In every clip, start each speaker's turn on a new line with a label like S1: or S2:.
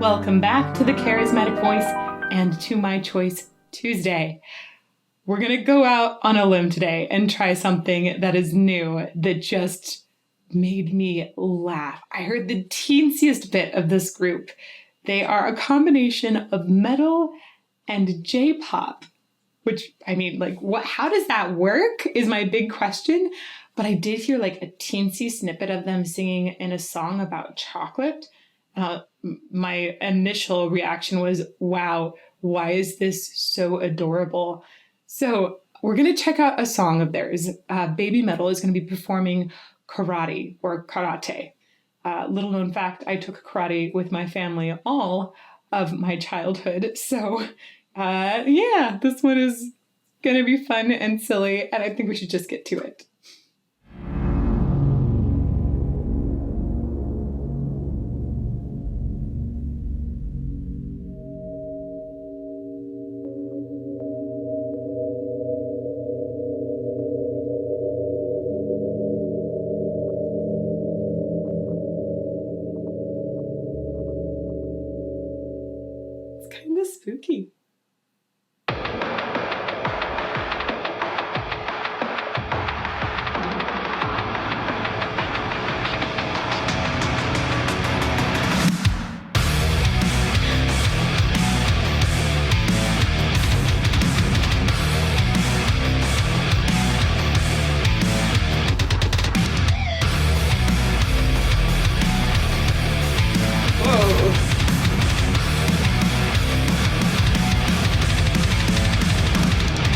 S1: Welcome back to the Charismatic Voice and to My Choice Tuesday. We're going to go out on a limb today and try something that is new that just made me laugh. I heard the teensiest bit of this group. They are a combination of metal and J-pop, which, I mean, like, what? How does that work is my big question. But I did hear like a teensy snippet of them singing in a song about chocolate. My initial reaction was, wow, why is this so adorable? So we're going to check out a song of theirs. BABYMETAL is going to be performing karate or karate. Little known fact, I took karate with my family all of my childhood. So yeah, this one is going to be fun and silly, and I think we should just get to it. Kind of spooky.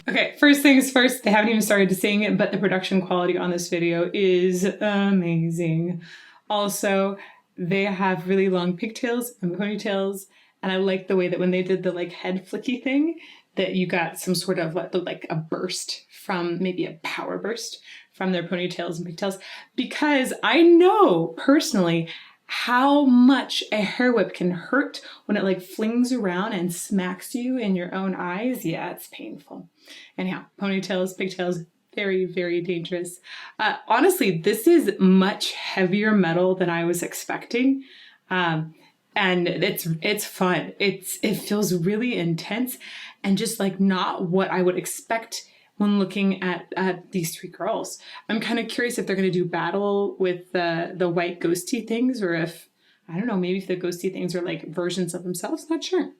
S1: Okay, first things first, they haven't even started to sing it, but the production quality on this video is amazing. Also, they have really long pigtails and ponytails, and I like the way that when they did the like head flicky thing, that you got some sort of like a burst from, maybe a power burst from their ponytails and pigtails, because I know personally how much a hair whip can hurt when it like flings around and smacks you in your own eyes. Yeah, it's painful. Anyhow, ponytails, pigtails, very, very dangerous. Honestly, this is much heavier metal than I was expecting. And it's fun. It feels really intense and just like not what I would expect when looking at these three girls. I'm kind of curious if they're going to do battle with the white ghosty things, or if, I don't know, maybe if the ghosty things are like versions of themselves. Not sure.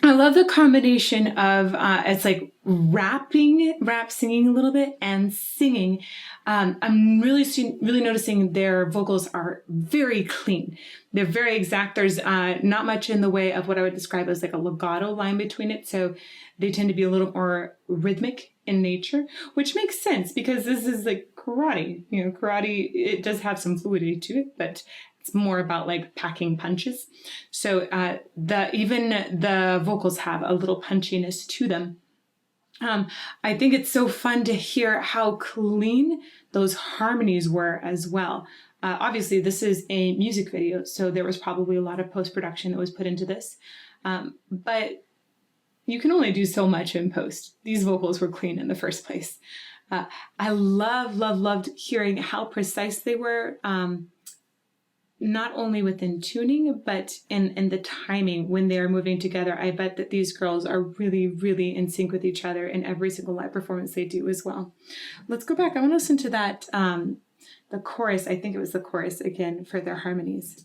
S1: I love the combination of, it's like rap singing a little bit, and singing. I'm really noticing their vocals are very clean. They're very exact. There's not much in the way of what I would describe as like a legato line between it. So they tend to be a little more rhythmic in nature, which makes sense because this is like karate. You know, karate, it does have some fluidity to it, but it's more about like packing punches. So even the vocals have a little punchiness to them. I think it's so fun to hear how clean those harmonies were as well. Obviously, this is a music video, so there was probably a lot of post-production that was put into this. But you can only do so much in post. These vocals were clean in the first place. I loved hearing how precise they were. Not only within tuning, but in the timing when they are moving together. I bet that these girls are really, really in sync with each other in every single live performance they do as well. Let's go back. I want to listen to that, the chorus. I think it was the chorus again for their harmonies.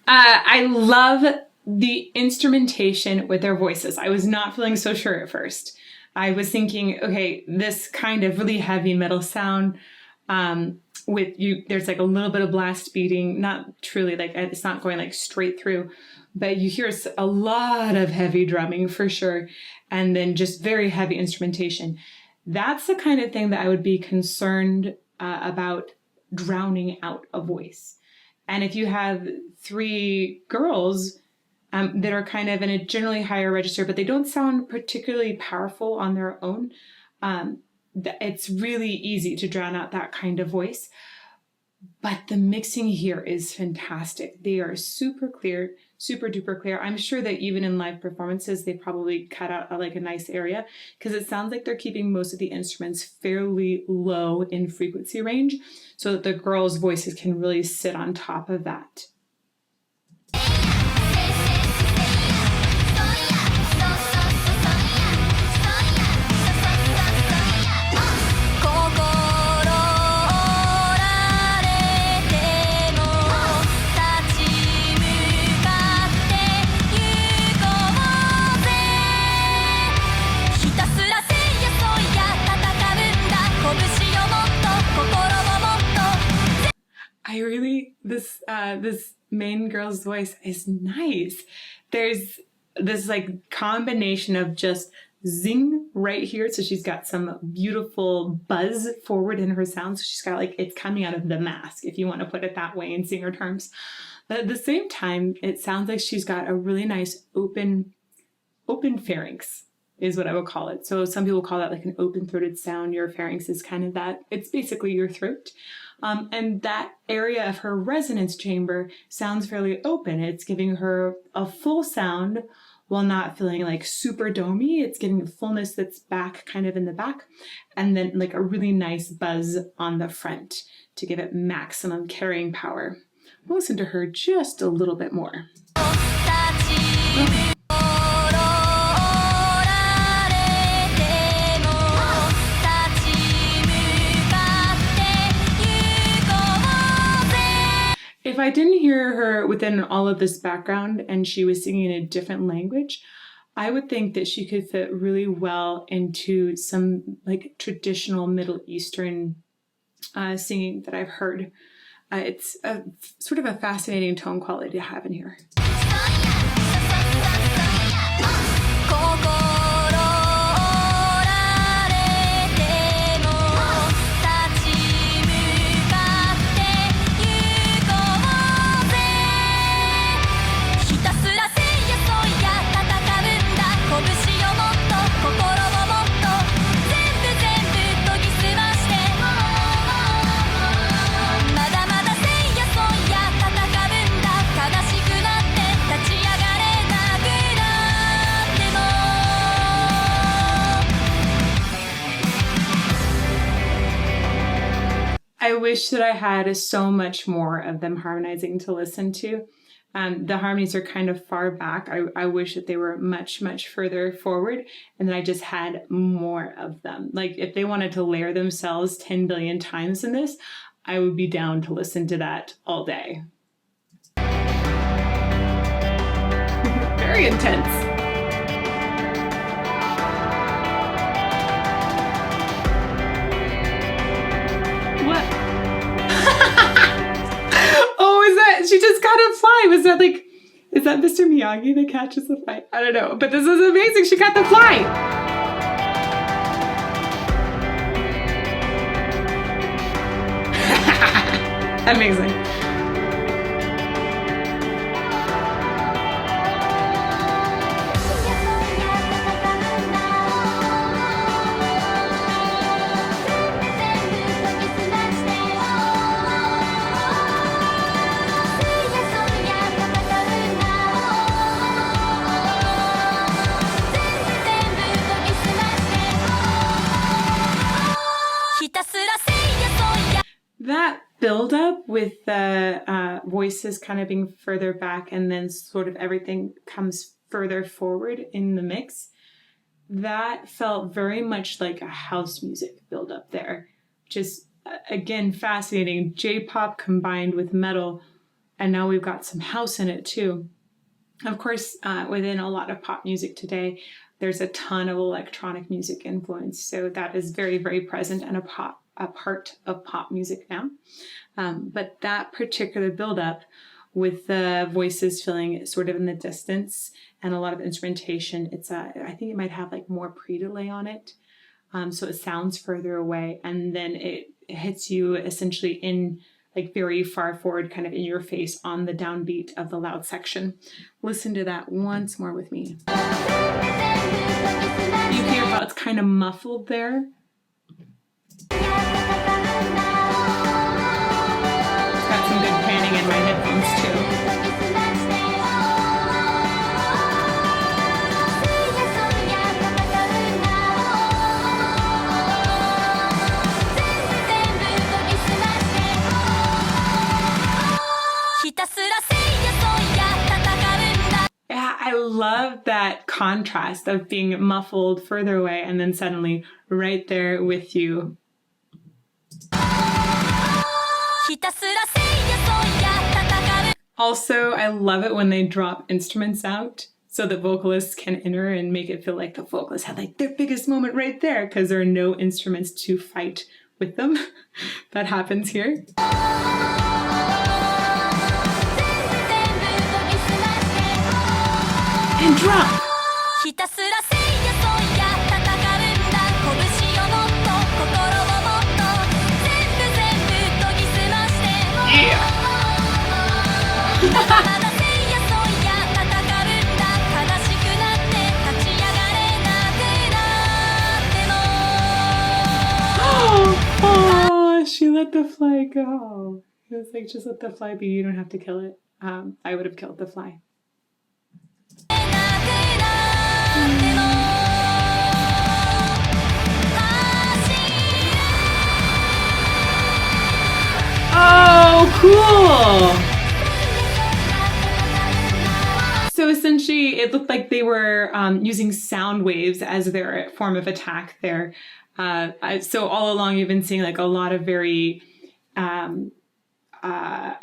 S1: I love the instrumentation with their voices. I was not feeling so sure at first. I was thinking, okay, this kind of really heavy metal sound, with you, there's like a little bit of blast beating, not truly like, it's not going like straight through, but you hear a lot of heavy drumming for sure. And then just very heavy instrumentation. That's the kind of thing that I would be concerned about drowning out a voice. And if you have three girls that are kind of in a generally higher register, but they don't sound particularly powerful on their own, it's really easy to drown out that kind of voice. But the mixing here is fantastic. They are super clear, super duper clear. I'm sure that even in live performances, they probably cut out like a nice area because it sounds like they're keeping most of the instruments fairly low in frequency range so that the girls' voices can really sit on top of that. This main girl's voice is nice. There's this like combination of just zing right here. So she's got some beautiful buzz forward in her sound. So she's got like, it's coming out of the mask, if you want to put it that way in singer terms. But at the same time, it sounds like she's got a really nice open pharynx is what I would call it. So some people call that like an open-throated sound. Your pharynx is kind of that. It's basically your throat. And that area of her resonance chamber sounds fairly open. It's giving her a full sound while not feeling like super domey. It's giving a fullness that's back, kind of in the back, and then like a really nice buzz on the front to give it maximum carrying power. We'll listen to her just a little bit more. If I didn't hear her within all of this background and she was singing in a different language, I would think that she could fit really well into some like traditional Middle Eastern singing that I've heard. It's a sort of a fascinating tone quality to have in here. I wish that I had so much more of them harmonizing to listen to. The harmonies are kind of far back. I wish that they were much, much further forward and that I just had more of them. Like if they wanted to layer themselves 10 billion times in this, I would be down to listen to that all day. Very intense. She just got a fly. Was that like, is that Mr. Miyagi that catches the fly? I don't know, but this is amazing. She got the fly. Amazing. That build up with the voices kind of being further back and then sort of everything comes further forward in the mix, that felt very much like a house music build up there. Just again, fascinating. J-pop combined with metal And now we've got some house in it too. Of course, within a lot of pop music today, there's a ton of electronic music influence. So that is very, very present and a part of pop music now. But that particular buildup with the voices filling sort of in the distance and a lot of instrumentation, I think it might have like more pre-delay on it. So it sounds further away, and then it hits you essentially in like very far forward, kind of in your face on the downbeat of the loud section. Listen to that once more with me. You hear how it's kind of muffled there? It's got some good panning in my headphones too. Yeah, I love that contrast of being muffled further away and then suddenly right there with you. Also, I love it when they drop instruments out so the vocalists can enter and make it feel like the vocalists had like their biggest moment right there because there are no instruments to fight with them. That happens here. And drop! Yeah! Oh, she let the fly go. It was like, just let the fly be. You don't have to kill it. I would have killed the fly. Oh, cool! So essentially, it looked like they were using sound waves as their form of attack there. So all along, you've been seeing like a lot of very, I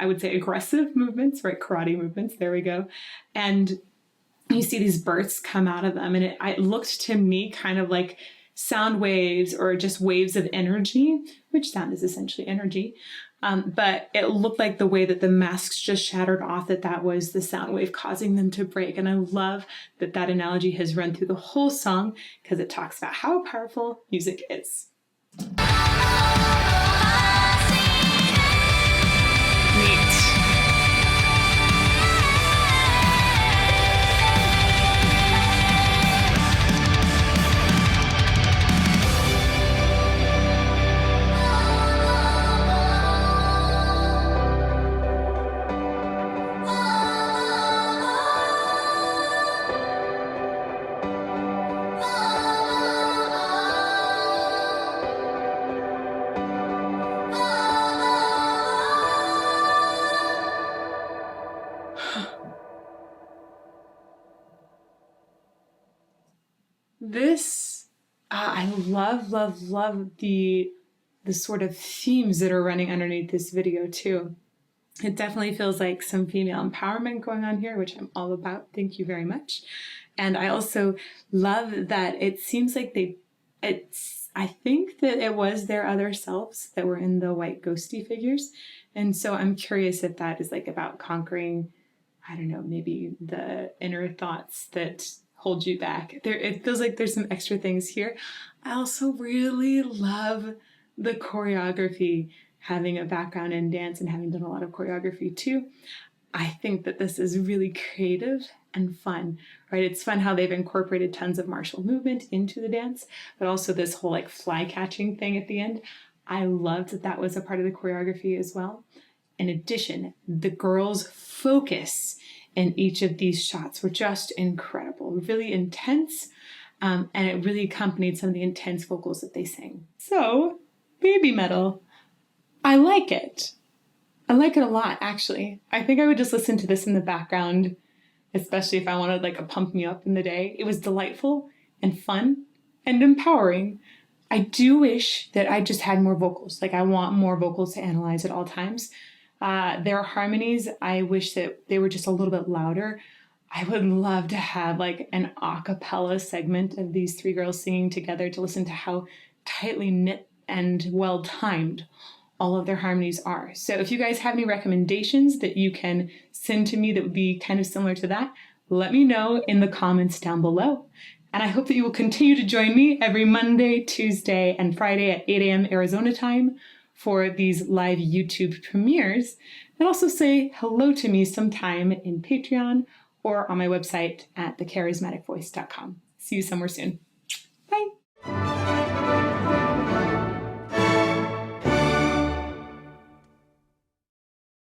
S1: would say, aggressive movements, right? Karate movements. There we go. And you see these bursts come out of them, and it looked to me kind of like sound waves or just waves of energy, which sound is essentially energy. But it looked like the way that the masks just shattered off, that was the sound wave causing them to break. And I love that analogy has run through the whole song because it talks about how powerful music is. Neat. This, I love the sort of themes that are running underneath this video too. It definitely feels like some female empowerment going on here, which I'm all about. Thank you very much. And I also love that it seems like I think that it was their other selves that were in the white ghosty figures. And so I'm curious if that is like about conquering, I don't know, maybe the inner thoughts that hold you back. It feels like there's some extra things here. I also really love the choreography, having a background in dance and having done a lot of choreography too. I think that this is really creative and fun, right? It's fun how they've incorporated tons of martial movement into the dance, but also this whole like fly catching thing at the end. I loved that was a part of the choreography as well. In addition, the girls' focus in each of these shots were just incredible, really intense, and it really accompanied some of the intense vocals that they sang. So, baby metal, I like it. I like it a lot, actually. I think I would just listen to this in the background, especially if I wanted like a pump me up in the day. It was delightful and fun and empowering. I do wish that I just had more vocals. Like I want more vocals to analyze at all times. Their harmonies, I wish that they were just a little bit louder. I would love to have like an a cappella segment of these three girls singing together to listen to how tightly knit and well timed all of their harmonies are. So if you guys have any recommendations that you can send to me that would be kind of similar to that, let me know in the comments down below. And I hope that you will continue to join me every Monday, Tuesday, and Friday at 8 a.m. Arizona time for these live YouTube premieres. And also say hello to me sometime in Patreon or on my website at thecharismaticvoice.com. See you somewhere soon. Bye.